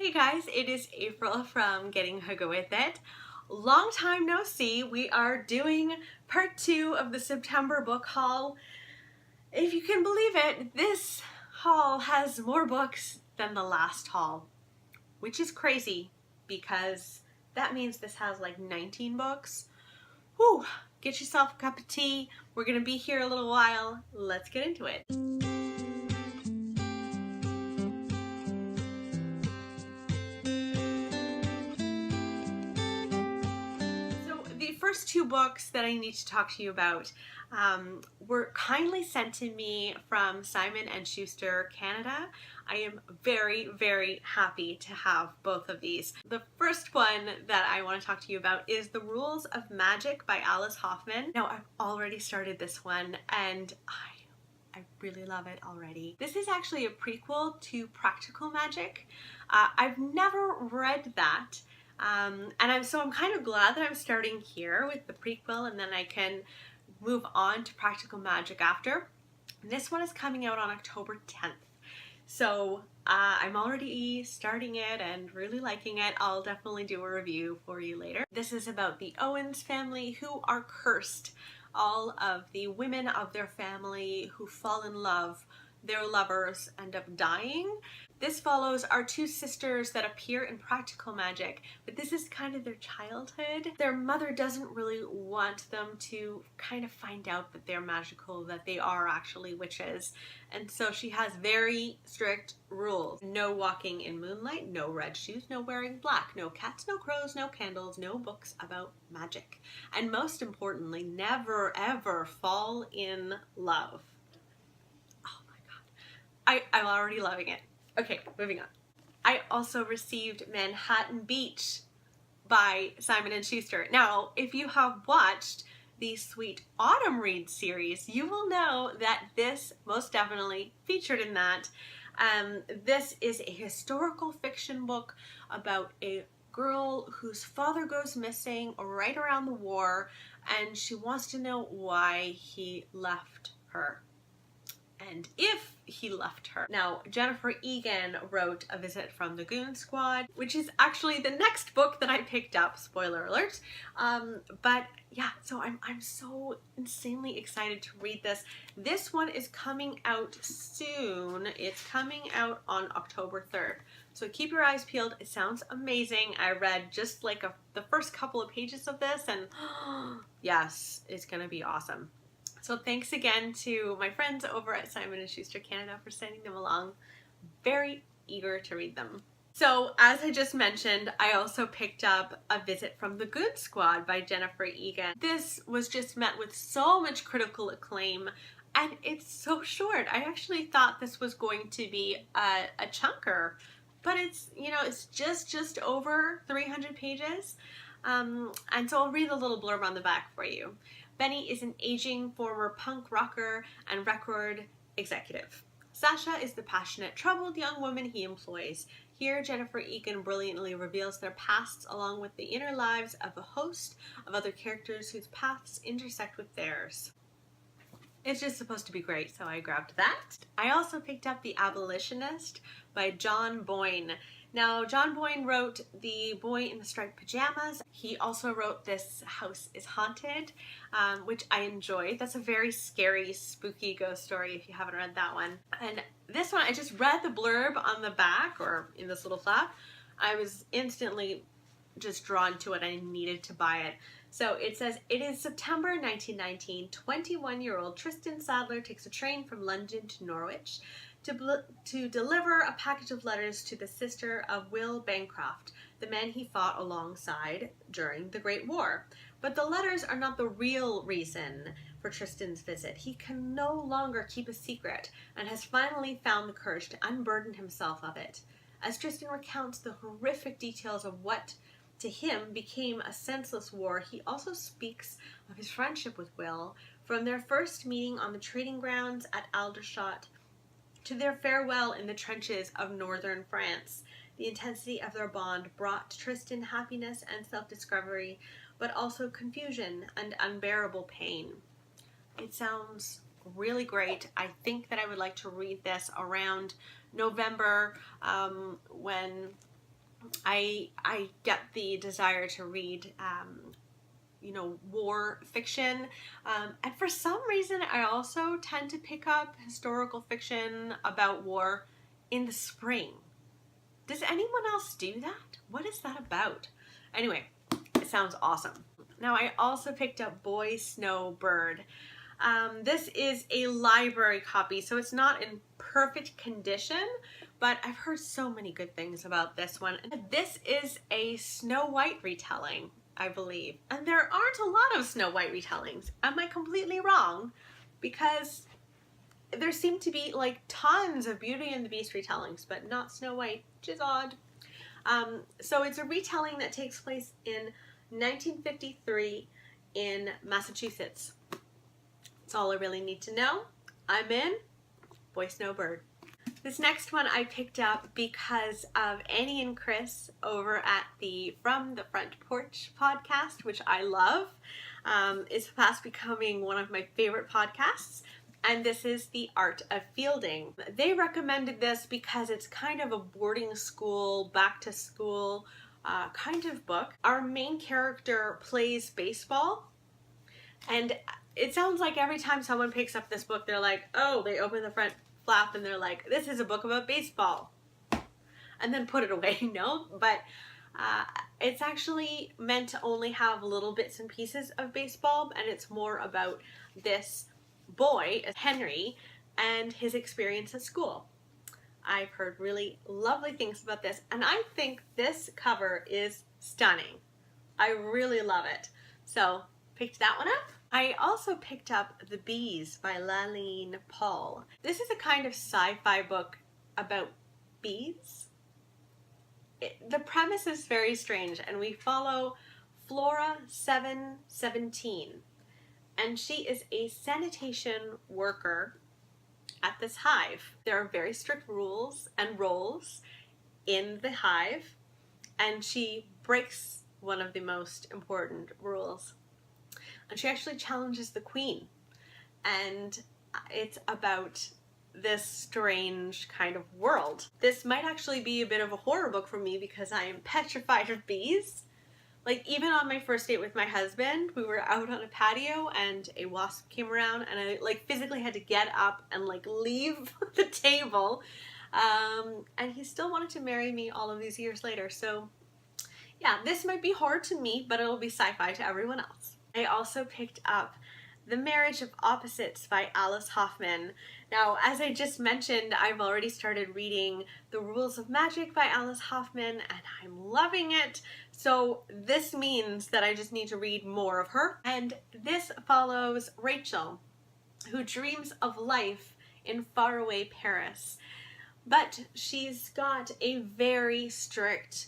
Hey guys, it is April from Getting Hygge With It. Long time no see. We are doing part 2 of the September book haul. If you can believe it, this haul has more books than the last haul, which is crazy because that means this has like 19 books. Whew, get yourself a cup of tea. We're gonna be here a little while. Let's get into it. First two books that I need to talk to you about were kindly sent to me from Simon & Schuster Canada. I am very, very happy to have both of these. The first one that I want to talk to you about is The Rules of Magic by Alice Hoffman. Now, I've already started this one and I really love it already. This is actually a prequel to Practical Magic. I've never read that. And I'm kind of glad that I'm starting here with the prequel, and then I can move on to Practical Magic after. This one is coming out on October 10th. So I'm already starting it and really liking it. I'll definitely do a review for you later. This is about the Owens family who are cursed. All of the women of their family who fall in love, their lovers end up dying. This follows our two sisters that appear in Practical Magic, but this is kind of their childhood. Their mother doesn't really want them to kind of find out that they're magical, that they are actually witches. And so she has very strict rules. No walking in moonlight, no red shoes, no wearing black, no cats, no crows, no candles, no books about magic. And most importantly, never ever fall in love. Oh my God. I'm already loving it. Okay, moving on. I also received Manhattan Beach by Simon & Schuster. Now, if you have watched the Sweet Autumn Read series, you will know that this most definitely featured in that. This is a historical fiction book about a girl whose father goes missing right around the war, and she wants to know why he left her and if he left her. Now, Jennifer Egan wrote A Visit from the Goon Squad, which is actually the next book that I picked up, spoiler alert. But yeah, so I'm so insanely excited to read this. This one is coming out soon. It's coming out on October 3rd. So keep your eyes peeled. It sounds amazing. I read just like the first couple of pages of this and yes, it's gonna be awesome. So thanks again to my friends over at Simon & Schuster Canada for sending them along. Very eager to read them. So as I just mentioned, I also picked up A Visit from the Goon Squad by Jennifer Egan. This was just met with so much critical acclaim and it's so short. I actually thought this was going to be a chunker, but it's, you know, it's just over 300 pages. And so I'll read a little blurb on the back for you. Benny is an aging former punk rocker and record executive. Sasha is the passionate, troubled young woman he employs. Here, Jennifer Egan brilliantly reveals their pasts along with the inner lives of a host of other characters whose paths intersect with theirs. It's just supposed to be great, so I grabbed that. I also picked up The Abolitionist by John Boyne. Now, John Boyne wrote The Boy in the Striped Pajamas. He also wrote This House is Haunted, which I enjoyed. That's a very scary, spooky ghost story if you haven't read that one. And this one, I just read the blurb on the back, or in this little flap. I was instantly just drawn to it. I needed to buy it. So it says, it is September 1919. 21-year-old Tristan Sadler takes a train from London to Norwich to deliver a package of letters to the sister of Will Bancroft, the man he fought alongside during the Great War. But the letters are not the real reason for Tristan's visit. He can no longer keep a secret and has finally found the courage to unburden himself of it. As Tristan recounts the horrific details of what to him became a senseless war, he also speaks of his friendship with Will, from their first meeting on the trading grounds at Aldershot to their farewell in the trenches of northern France. The intensity of their bond brought Tristan happiness and self-discovery, but also confusion and unbearable pain. It sounds really great. I think that I would like to read this around November when I get the desire to read war fiction, and for some reason I also tend to pick up historical fiction about war in the spring. Does anyone else do that? What is that about? Anyway, it sounds awesome. Now I also picked up Boy Snowbird. This is a library copy, so it's not in perfect condition, but I've heard so many good things about this one. This is a Snow White retelling, I believe. And there aren't a lot of Snow White retellings. Am I completely wrong? Because there seem to be like tons of Beauty and the Beast retellings, but not Snow White, which is odd. So it's a retelling that takes place in 1953 in Massachusetts. That's all I really need to know. I'm in. Boy Snowbird. This next one I picked up because of Annie and Chris over at the From the Front Porch podcast, which I love. It's fast becoming one of my favorite podcasts. And this is The Art of Fielding. They recommended this because it's kind of a boarding school, back to school kind of book. Our main character plays baseball, and it sounds like every time someone picks up this book, they're like, oh, they open the front flap and they're like, this is a book about baseball, and then put it away, but it's actually meant to only have little bits and pieces of baseball, and it's more about this boy, Henry, and his experience at school. I've heard really lovely things about this, and I think this cover is stunning. I really love it. So, picked that one up. I also picked up The Bees by Lillian. This is a kind of sci-fi book about bees. The premise is very strange, and we follow Flora 717, and she is a sanitation worker at this hive. There are very strict rules and roles in the hive, and she breaks one of the most important rules. And she actually challenges the queen. And it's about this strange kind of world. This might actually be a bit of a horror book for me because I am petrified of bees. Like, even on my first date with my husband, we were out on a patio and a wasp came around and I like physically had to get up and like leave the table. And he still wanted to marry me all of these years later. So yeah, this might be horror to me, but it'll be sci-fi to everyone else. I also picked up The Marriage of Opposites by Alice Hoffman. Now, as I just mentioned, I've already started reading The Rules of Magic by Alice Hoffman, and I'm loving it. So this means that I just need to read more of her. And this follows Rachel, who dreams of life in faraway Paris. But she's got a very strict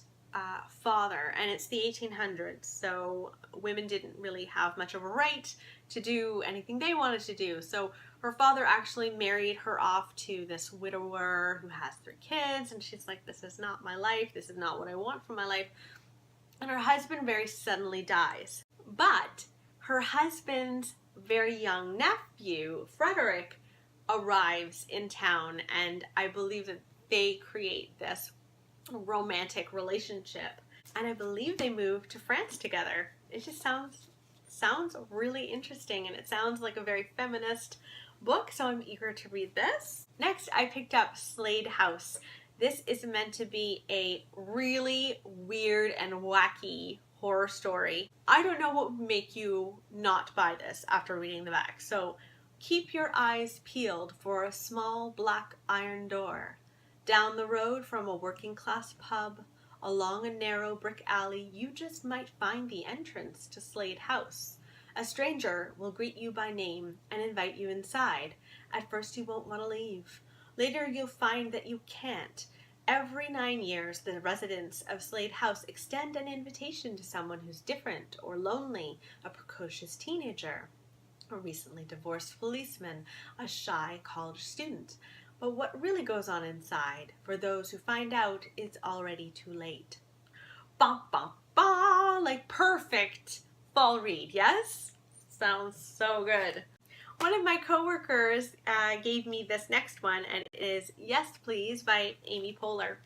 father, and it's the 1800s, so women didn't really have much of a right to do anything they wanted to do. So her father actually married her off to this widower who has 3 kids, and she's like, this is not my life, this is not what I want for my life. And her husband very suddenly dies. But her husband's very young nephew, Frederick, arrives in town, and I believe that they create this romantic relationship, and I believe they moved to France together. It just sounds really interesting, and it sounds like a very feminist book, so I'm eager to read this. Next, I picked up Slade House. This is meant to be a really weird and wacky horror story. I don't know what would make you not buy this after reading the back, so keep your eyes peeled for a small black iron door. Down the road from a working-class pub, along a narrow brick alley, you just might find the entrance to Slade House. A stranger will greet you by name and invite you inside. At first you won't want to leave. Later you'll find that you can't. Every 9 years, the residents of Slade House extend an invitation to someone who's different or lonely, a precocious teenager, a recently divorced policeman, a shy college student. But what really goes on inside, for those who find out, it's already too late. Ba ba ba! Like perfect fall read, yes? Sounds so good. One of my coworkers gave me this next one, and it is Yes Please by Amy Poehler.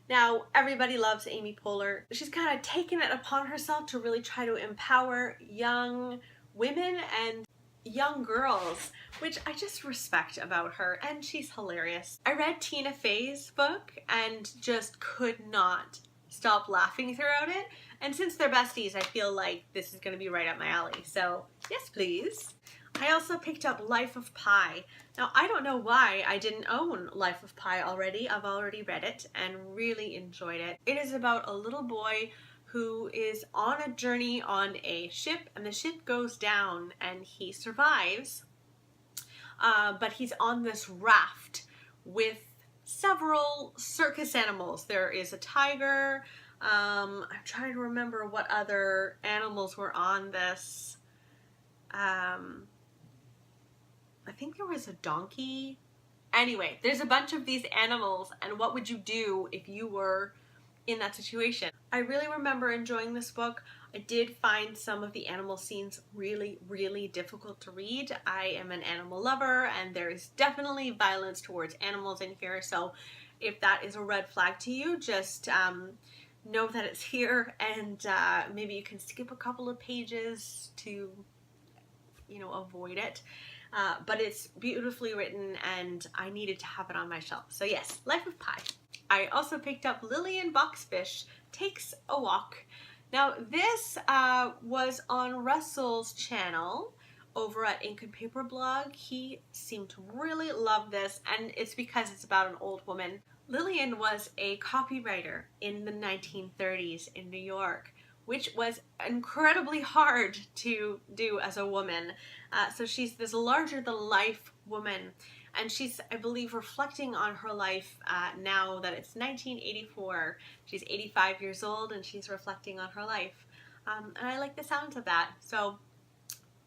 Now, everybody loves Amy Poehler. She's kind of taken it upon herself to really try to empower young women and young girls, which I just respect about her, and she's hilarious. I read Tina Fey's book and just could not stop laughing throughout it, and since they're besties, I feel like this is going to be right up my alley, so yes please. I also picked up Life of Pi. Now, I don't know why I didn't own Life of Pi already. I've already read it and really enjoyed it. It is about a little boy who is on a journey on a ship, and the ship goes down and he survives, but he's on this raft with several circus animals. There is a tiger. I'm trying to remember what other animals were on this. I think there was a donkey. Anyway, there's a bunch of these animals, and what would you do if you were in that situation? I really remember enjoying this book. I did find some of the animal scenes really, really difficult to read. I am an animal lover, and there is definitely violence towards animals in here, so if that is a red flag to you, just know that it's here, and maybe you can skip a couple of pages to, you know, avoid it. But it's beautifully written, and I needed to have it on my shelf. So yes, Life of Pi. I also picked up Lilian Boxfish Takes a Walk. Now this was on Russell's channel over at Ink and Paper blog. He seemed to really love this, and it's because it's about an old woman. Lillian was a copywriter in the 1930s in New York, which was incredibly hard to do as a woman. So she's this larger-than-life woman, and she's, I believe, reflecting on her life now that it's 1984. She's 85 years old, and she's reflecting on her life. And I like the sounds of that, so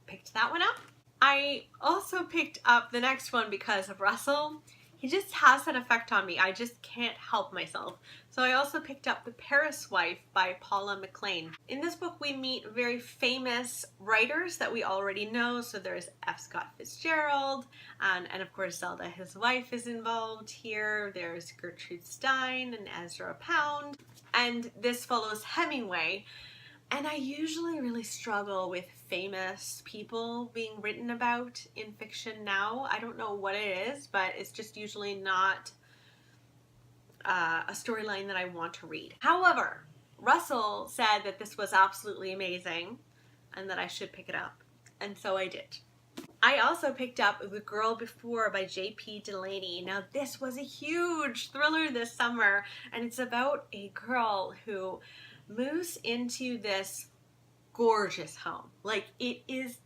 picked that one up. I also picked up the next one because of Russell. He just has that effect on me. I just can't help myself. So I also picked up The Paris Wife by Paula McLean. In this book, we meet very famous writers that we already know. So there's F. Scott Fitzgerald, and of course Zelda, his wife, is involved here. There's Gertrude Stein and Ezra Pound. And this follows Hemingway. And I usually really struggle with famous people being written about in fiction now. I don't know what it is, but it's just usually not a storyline that I want to read. However, Russell said that this was absolutely amazing and that I should pick it up, and so I did. I also picked up The Girl Before by J.P. Delaney. Now this was a huge thriller this summer, and it's about a girl who moves into this gorgeous home. Like, it is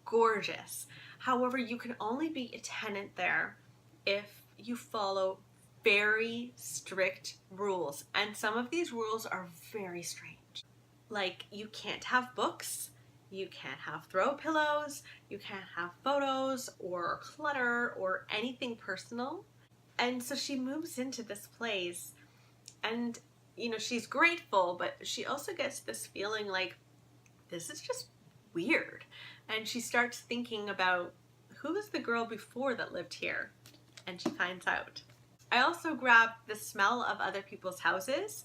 gorgeous. However, you can only be a tenant there if you follow very strict rules, and some of these rules are very strange. Like, you can't have books, you can't have throw pillows, you can't have photos or clutter or anything personal. And so she moves into this place, and you know, she's grateful, but she also gets this feeling like this is just weird. And she starts thinking about who was the girl before that lived here, and she finds out. I also grabbed The Smell of Other People's Houses.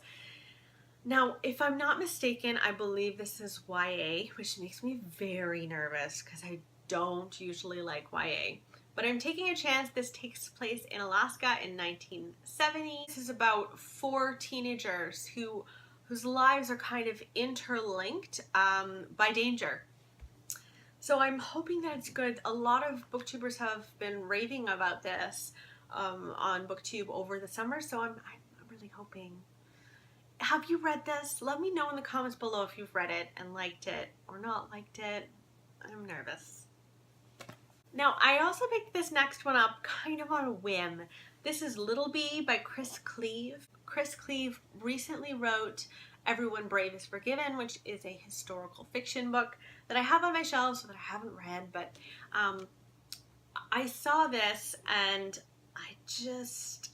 Now, if I'm not mistaken, I believe this is YA, which makes me very nervous because I don't usually like YA. But I'm taking a chance. This takes place in Alaska in 1970. This is about 4 teenagers whose lives are kind of interlinked by danger. So I'm hoping that it's good. A lot of booktubers have been raving about this on BookTube over the summer, so I'm really hoping. Have you read this? Let me know in the comments below if you've read it and liked it or not liked it. I'm nervous. Now, I also picked this next one up kind of on a whim. This is Little Bee by Chris Cleave. Chris Cleave recently wrote Everyone Brave is Forgiven, which is a historical fiction book that I have on my shelves that I haven't read, but I saw this and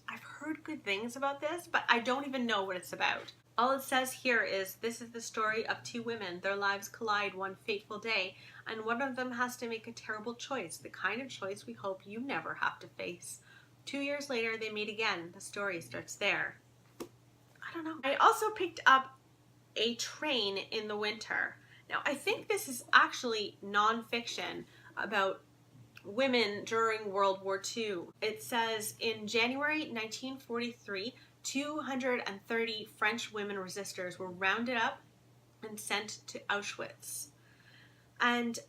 I've heard good things about this, but I don't even know what it's about. All it says here is, this is the story of 2 women. Their lives collide one fateful day, and one of them has to make a terrible choice, the kind of choice we hope you never have to face. 2 years later, they meet again. The story starts there. I don't know. I also picked up A Train in the Winter. Now, I think this is actually nonfiction about women during World War II. It says in January 1943, 230 French women resistors were rounded up and sent to Auschwitz. And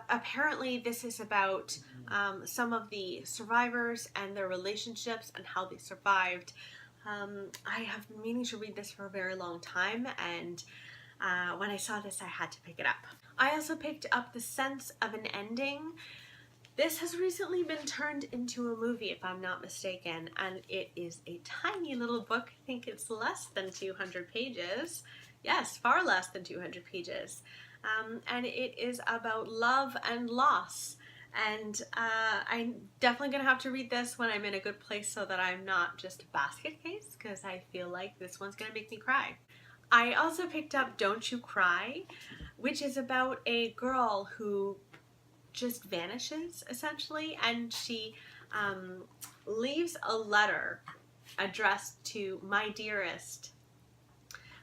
apparently this is about some of the survivors and their relationships and how they survived. I have been meaning to read this for a very long time, and when I saw this I had to pick it up. I also picked up The Sense of an Ending. This has recently been turned into a movie, if I'm not mistaken, and it is a tiny little book. I think it's less than 200 pages. Yes, far less than 200 pages. And it is about love and loss. And I'm definitely going to have to read this when I'm in a good place so that I'm not just a basket case, because I feel like this one's going to make me cry. I also picked up Don't You Cry, which is about a girl who just vanishes, essentially, and she leaves a letter addressed to My Dearest.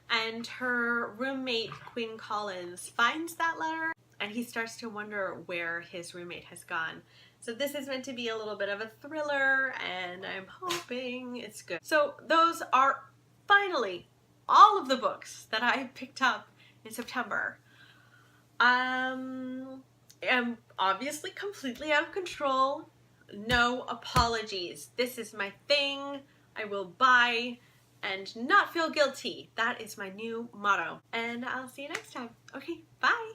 And her roommate, Quinn Collins, finds that letter and he starts to wonder where his roommate has gone. So this is meant to be a little bit of a thriller, and I'm hoping it's good. So those are finally all of the books that I picked up in September. I'm obviously completely out of control. No apologies. This is my thing. I will buy and not feel guilty. That is my new motto. And I'll see you next time. Okay, bye.